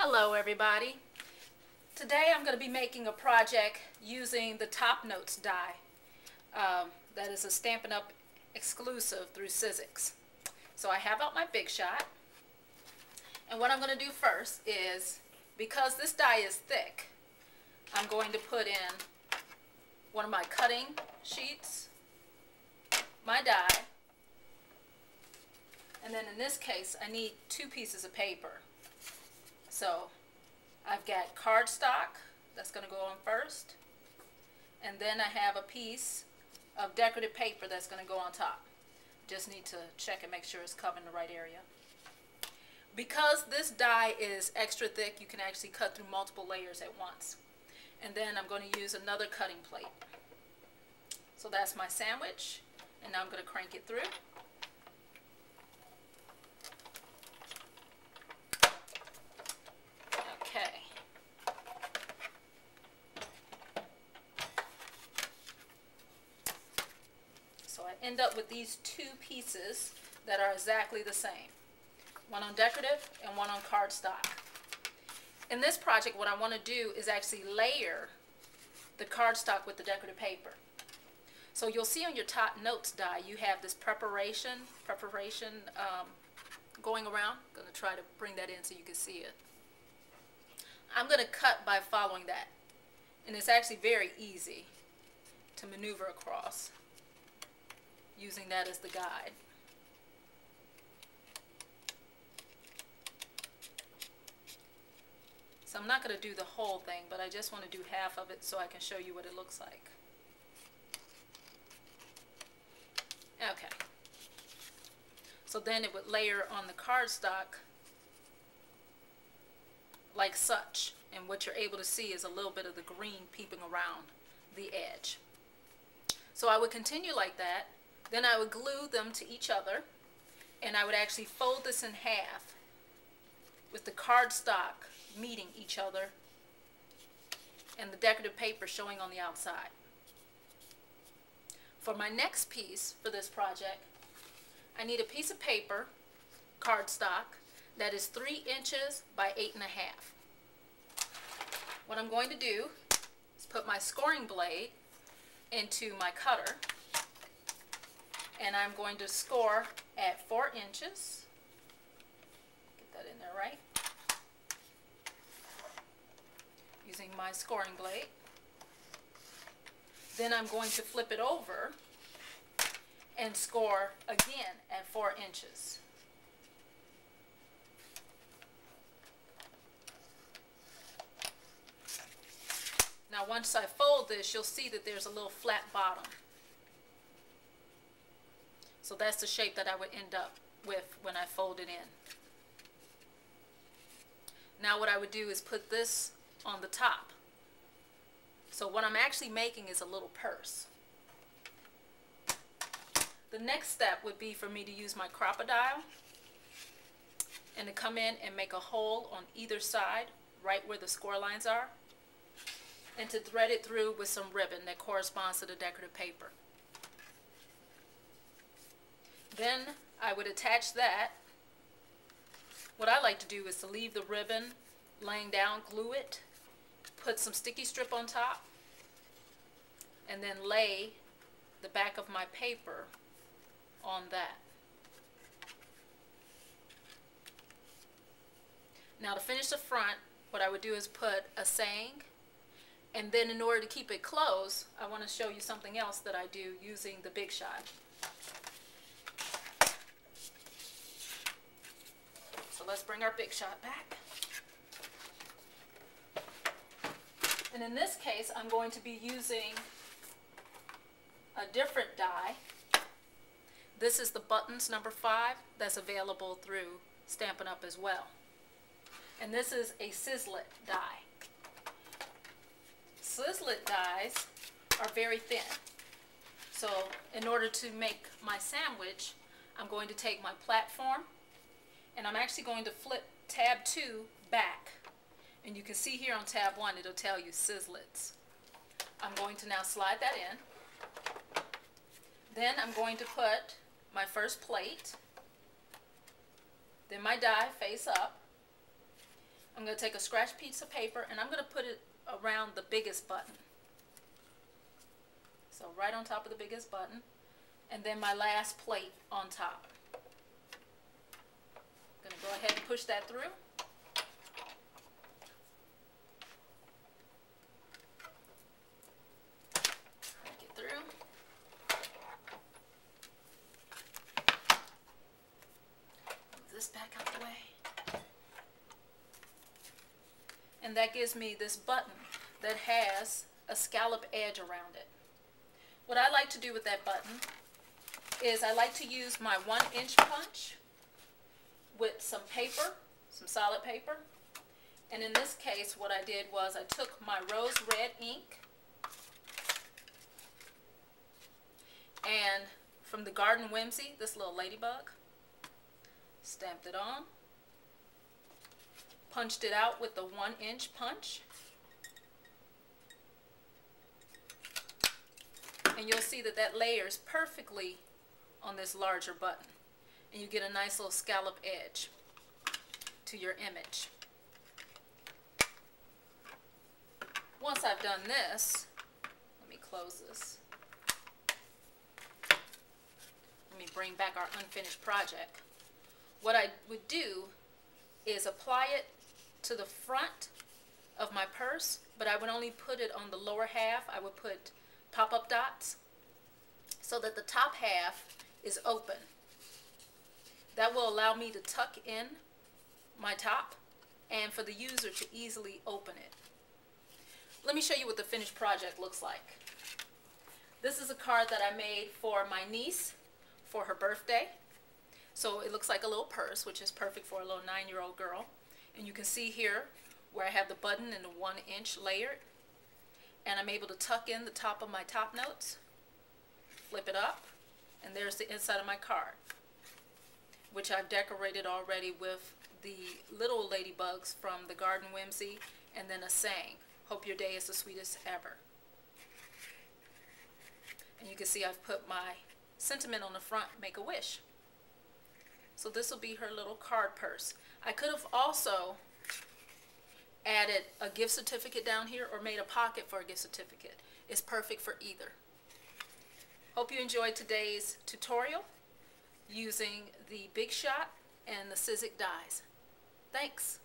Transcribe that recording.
Hello everybody. Today I'm going to be making a project using the Top Notes die. That is a Stampin' Up! Exclusive through Sizzix. So I have out my Big Shot. And what I'm going to do first is, because this die is thick, I'm going to put in one of my cutting sheets, my die, and then in this case I need 2 pieces of paper. So I've got cardstock that's going to go on first, and then I have a piece of decorative paper that's going to go on top. Just need to check and make sure it's covering the right area. Because this die is extra thick, you can actually cut through multiple layers at once. And then I'm going to use another cutting plate. So that's my sandwich, and now I'm going to crank it through. Okay. So I end up with these 2 pieces that are exactly the same. One on decorative and one on cardstock. In this project, what I want to do is actually layer the cardstock with the decorative paper. So you'll see on your Top Notes die, you have this preparation going around. I'm going to try to bring that in so you can see it. I'm going to cut by following that. And it's actually very easy to maneuver across using that as the guide. So I'm not going to do the whole thing, but I just want to do half of it so I can show you what it looks like. Okay. So then it would layer on the cardstock like such. And what you're able to see is a little bit of the green peeping around the edge. So I would continue like that. Then I would glue them to each other. And I would actually fold this in half with the cardstock meeting each other and the decorative paper showing on the outside. For my next piece for this project, I need a piece of paper, cardstock, that is 3 inches by 8.5. What I'm going to do is put my scoring blade into my cutter, and I'm going to score at 4 inches. Get that in there right. Using my scoring blade. Then I'm going to flip it over and score again at 4 inches. Now once I fold this, you'll see that there's a little flat bottom. So that's the shape that I would end up with when I fold it in. Now what I would do is put this on the top. So what I'm actually making is a little purse. The next step would be for me to use my crocodile and to come in and make a hole on either side, right where the score lines are, and to thread it through with some ribbon that corresponds to the decorative paper. Then I would attach that. What I like to do is to leave the ribbon laying down, glue it, put some sticky strip on top, and then lay the back of my paper on that. Now to finish the front, what I would do is put a saying, and then in order to keep it closed, I want to show you something else that I do using the Big Shot. So let's bring our Big Shot back. And in this case, I'm going to be using a different die. This is the Buttons number 5 that's available through Stampin' Up! As well. And this is a Sizzlet die. Sizzlet dies are very thin. So in order to make my sandwich, I'm going to take my platform, and I'm actually going to flip tab 2 back. And you can see here on tab 1, it'll tell you Sizzlets. I'm going to now slide that in. Then I'm going to put my first plate, then my die face up. I'm going to take a scratch piece of paper and I'm going to put it around the biggest button. So right on top of the biggest button, and then my last plate on top. I'm going to go ahead and push that through. Break it through. Move this back out the way. And that gives me this button that has a scallop edge around it. What I like to do with that button is I like to use my 1-inch punch with some paper, some solid paper. And in this case, what I did was I took my rose red ink and from the Garden Whimsy, this little ladybug, stamped it on, punched it out with the 1-inch punch. And you'll see that that layers perfectly on this larger button. And you get a nice little scallop edge to your image. Once I've done this, let me close this. Let me bring back our unfinished project. What I would do is apply it to the front of my purse, but I would only put it on the lower half. I would put pop-up dots so that the top half is open. That will allow me to tuck in my top and for the user to easily open it. Let me show you what the finished project looks like. This is a card that I made for my niece for her birthday. So it looks like a little purse, which is perfect for a little 9-year-old girl. And you can see here where I have the button and the 1-inch layered. And I'm able to tuck in the top of my top notes, flip it up, and there's the inside of my card, which I've decorated already with the little ladybugs from the Garden Whimsy and then a saying, "Hope your day is the sweetest ever." And you can see I've put my sentiment on the front, "Make a wish." So this will be her little card purse. I could have also added a gift certificate down here or made a pocket for a gift certificate. It's perfect for either. Hope you enjoyed today's tutorial using the Big Shot and the Sizzix dies. Thanks.